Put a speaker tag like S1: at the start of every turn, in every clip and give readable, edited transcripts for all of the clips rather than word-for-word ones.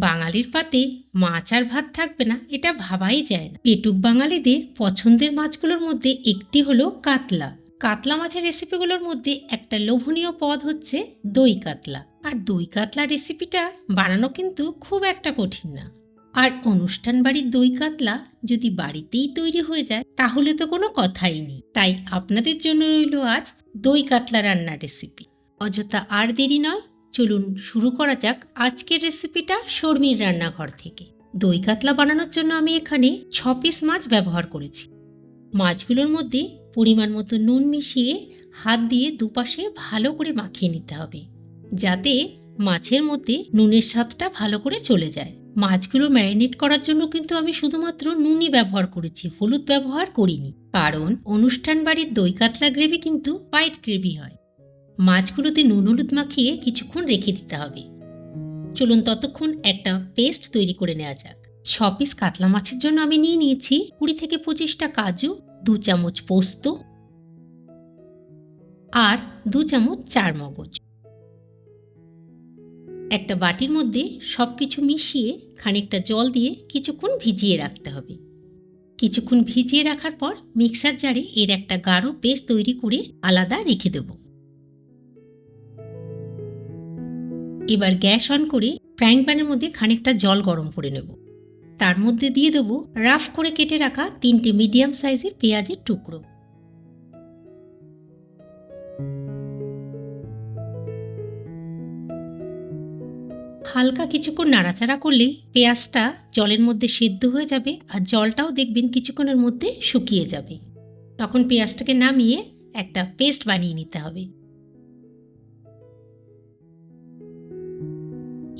S1: বাঙালির পাতে মাছ আর ভাত থাকবে না এটা ভাবাই যায় না। পেটুক বাঙালিদের পছন্দের মাছগুলোর মধ্যে একটি হলো কাতলা। কাতলা মাছের রেসিপিগুলোর মধ্যে একটা লোভনীয় পদ হচ্ছে দই কাতলা। আর দই কাতলা রেসিপিটা বানানো কিন্তু খুব একটা কঠিন না। আর অনুষ্ঠান বাড়ির দই কাতলা যদি বাড়িতেই তৈরি হয়ে যায় তাহলে তো কোনো কথাই নেই। তাই আপনাদের জন্য রইল আজ দই কাতলা রান্নার রেসিপি। অযথা আর দেরি নয়, চলুন শুরু করা যাক আজকের রেসিপিটা শর্মির রান্নাঘর থেকে। দই কাতলা বানানোর জন্য আমি এখানে 6 পিস মাছ ব্যবহার করেছি। মাছগুলোর মধ্যে পরিমাণ মতো নুন মিশিয়ে হাত দিয়ে দুপাশে ভালো করে মাখিয়ে নিতে হবে, যাতে মাছের মধ্যে নুনের স্বাদটা ভালো করে চলে যায়। মাছগুলো ম্যারিনেট করার জন্য কিন্তু আমি শুধুমাত্র নুনই ব্যবহার করেছি, হলুদ ব্যবহার করিনি, কারণ অনুষ্ঠান বাড়ির দই কাতলা গ্রেভি কিন্তু হোয়াইট গ্রেভি হয়। মাছগুলোতে নুন হলুদ মাখিয়ে কিছুক্ষণ রেখে দিতে হবে। চলুন ততক্ষণ একটা পেস্ট তৈরি করে নেওয়া যাক। 6 পিস কাতলা মাছের জন্য আমি নিয়ে নিয়েছি 20 থেকে 25টা কাজু, 2 চামচ পোস্ত আর 2 চামচ চারমগজ। একটা বাটির মধ্যে সবকিছু মিশিয়ে খানিকটা জল দিয়ে কিছুক্ষণ ভিজিয়ে রাখতে হবে। কিছুক্ষণ ভিজিয়ে রাখার পর মিক্সার জারে এর একটা গাঢ় পেস্ট তৈরি করে আলাদা রেখে দেব। এবার গ্যাস অন করে ফ্রাইং প্যানের মধ্যে খানিকটা জল গরম করে নেব। তার মধ্যে দিয়ে দেব রাফ করে কেটে রাখা 3টে মিডিয়াম সাইজের পেঁয়াজের টুকরো। হালকা কিছুক্ষণ নাড়াচাড়া করলেই পেঁয়াজটা জলের মধ্যে সেদ্ধ হয়ে যাবে আর জলটাও দেখবেন কিছুক্ষণের মধ্যে শুকিয়ে যাবে। তখন পেঁয়াজটাকে নামিয়ে একটা পেস্ট বানিয়ে নিতে হবে।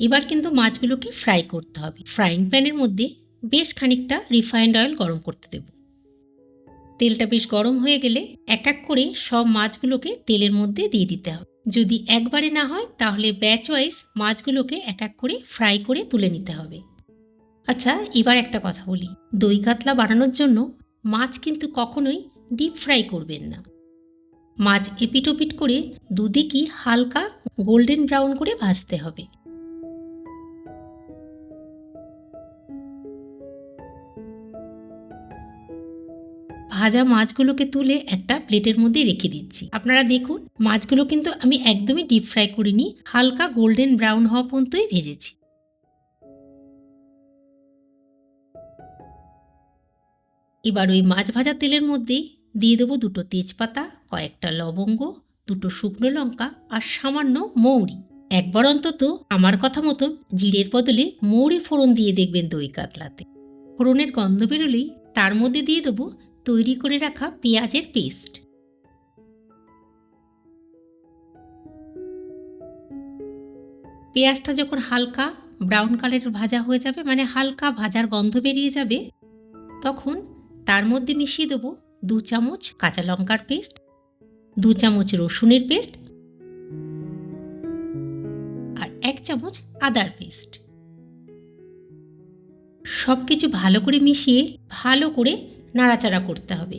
S1: এবার কিন্তু মাছগুলোকে ফ্রাই করতে হবে। ফ্রাইং প্যানের মধ্যে বেশ খানিকটা রিফাইন্ড অয়েল গরম করতে দেব। তেলটা বেশ গরম হয়ে গেলে এক এক করে সব মাছগুলোকে তেলের মধ্যে দিয়ে দিতে হবে। যদি একবারে না হয় তাহলে ব্যাচ ওয়াইজ মাছগুলোকে এক এক করে ফ্রাই করে তুলে নিতে হবে। আচ্ছা, এবার একটা কথা বলি, দই কাতলা বানানোর জন্য মাছ কিন্তু কখনোই ডিপ ফ্রাই করবেন না। মাছ এপিট ওপিট করে দুদিকই হালকা গোল্ডেন ব্রাউন করে ভাজতে হবে। ভাজা মাছগুলোকে তুলে একটা প্লেটের মধ্যে রেখে দিচ্ছি। আপনারা দেখুন, মাছগুলো কিন্তু আমি একদমই ডিপ ফ্রাই করিনি, হালকা গোল্ডেন ব্রাউন হওয়া পর্যন্তই ভেজেছি। এবার ওই মাছ ভাজা তেলের মধ্যেই দিয়ে দেবো 2টো তেজপাতা, কয়েকটা লবঙ্গ, 2টো শুকনো লঙ্কা আর সামান্য মৌরি। একবার অন্তত আমার কথা মতো জিরের বদলে মৌরি ফোড়ন দিয়ে দেখবেন দই কাতলাতে। ফোড়নের গন্ধ বেরোলেই তার মধ্যে দিয়ে দেবো তৈরি করে রাখা পেঁয়াজের পেস্ট। পেঁয়াজটা যখন হালকা ব্রাউন কালারের ভাজা হয়ে যাবে, মানে হালকা ভাজার গন্ধ বেরিয়ে যাবে, তখন তার মধ্যে মিশিয়ে দেবো 2 চামচ কাঁচা লঙ্কার পেস্ট, 2 চামচ রসুনের পেস্ট আর 1 চামচ আদার পেস্ট। সব কিছু ভালো করে মিশিয়ে ভালো করে নাড়াচাড়া করতে হবে।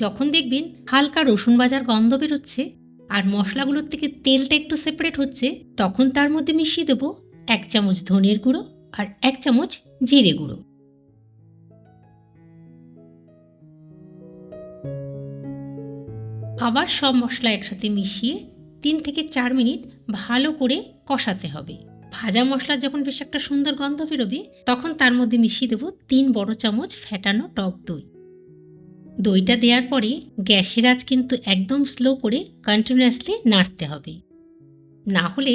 S1: যখন দেখবেন হালকা রসুন ভাজার গন্ধ বেরোচ্ছে আর মশলাগুলোর থেকে তেলটা একটু সেপারেট হচ্ছে, তখন তার মধ্যে মিশিয়ে দেবো 1 চামচ ধনের গুঁড়ো আর 1 চামচ জিরে গুঁড়ো। আবার সব মশলা একসাথে মিশিয়ে 3 থেকে 4 মিনিট ভালো করে কষাতে হবে। ভাজা মশলা যখন বেশ একটা সুন্দর গন্ধ বেরোবে, তখন তার মধ্যে মিশিয়ে দেবো 3 বড় চামচ ফেটানো টক দই। দইটা দেওয়ার পরে গ্যাসের আঁচ কিন্তু একদম স্লো করে কন্টিনিউয়াসলি নাড়তে হবে, না হলে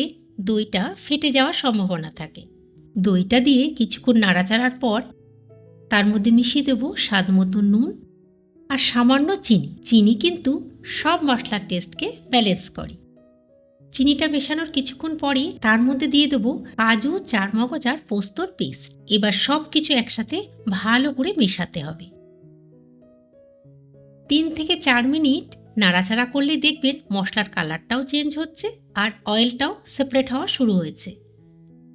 S1: দইটা ফেটে যাওয়ার সম্ভাবনা থাকে। দইটা দিয়ে কিছুক্ষণ নাড়াচাড়ার পর তার মধ্যে মিশিয়ে দেবো স্বাদ মতো নুন আর সামান্য চিনি। চিনি কিন্তু সব মশলার টেস্টকে ব্যালেন্স করে। চিনিটা মেশানোর কিছুক্ষণ পরেই তার মধ্যে দিয়ে দেবো কাজু, চারমগজ আর পোস্তর পেস্ট। এবার সব কিছু একসাথে ভালো করে মেশাতে হবে। 3 থেকে 4 মিনিট নাড়াচাড়া করলে দেখবেন মশলার কালারটাও চেঞ্জ হচ্ছে আর অয়েলটাও সেপারেট হওয়া শুরু হয়েছে।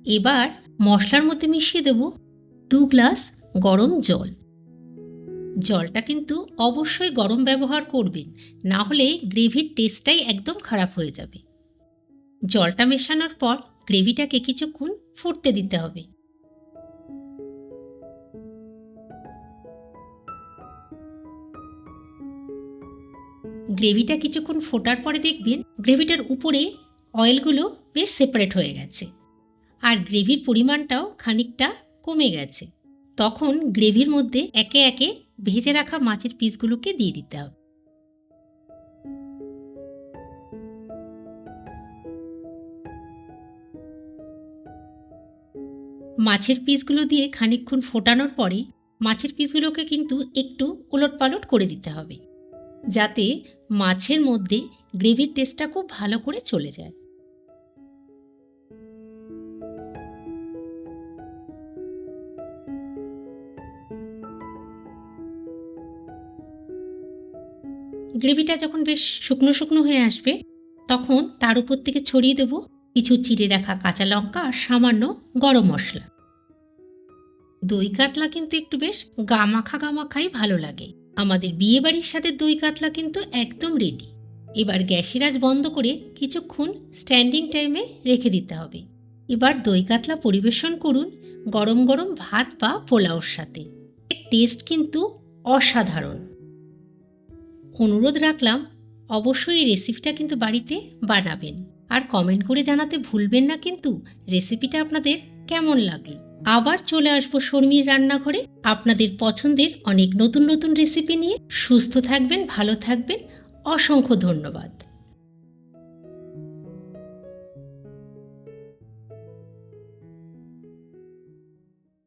S1: এবার মশলার মধ্যে মিশিয়ে দেব 2 গ্লাস গরম জল। জলটা কিন্তু অবশ্যই গরম ব্যবহার করবেন, না হলে গ্রেভির টেস্টটাই একদম খারাপ হয়ে যাবে। জলটা মেশানোর পর গ্রেভিটাকে কিছুক্ষণ ফুটতে দিতে হবে। গ্রেভিটা কিছুক্ষণ ফোটার পরে দেখবেন গ্রেভিটার উপরে অয়েলগুলো বেশ সেপারেট হয়ে গেছে আর গ্রেভির পরিমাণটাও খানিকটা কমে গেছে। তখন গ্রেভির মধ্যে একে একে ভেজে রাখা মাছের পিসগুলোকে দিয়ে দিতে হবে। মাছের পিসগুলো দিয়ে খানিকক্ষণ ফোটানোর পরে মাছের পিসগুলোকে কিন্তু একটু ওলটপালট করে দিতে হবে, যাতে মাছের মধ্যে গ্রেভির টেস্টটা খুব ভালো করে চলে যায়। গ্রেভিটা যখন বেশ শুকনো শুকনো হয়ে আসবে তখন তার উপর থেকে ছড়িয়ে দেবো কিছু চিড়ে রাখা কাঁচা লঙ্কা আর সামান্য গরম মশলা। দই কাতলা কিন্তু একটু বেশ গামাখা গামাখাই ভালো লাগে। আমাদের বিয়েবাড়ির সাথে দই কাতলা কিন্তু একদম রেডি। এবার গ্যাসের আঁচ বন্ধ করে কিছুক্ষণ স্ট্যান্ডিং টাইমে রেখে দিতে হবে। এবার দই কাতলা পরিবেশন করুন গরম গরম ভাত বা পোলাওর সাথে। এর টেস্ট কিন্তু অসাধারণ। অনুরোধ রাখলাম অবশ্যই এই রেসিপিটা কিন্তু বাড়িতে বানাবেন আর কমেন্ট করে জানাতে ভুলবেন না কিন্তু রেসিপিটা আপনাদের কেমন লাগলো। আবার চলে আসবো শর্মির রান্নাঘরে আপনাদের পছন্দের অনেক নতুন নতুন রেসিপি নিয়ে। সুস্থ থাকবেন, ভালো থাকবেন। অসংখ্য ধন্যবাদ।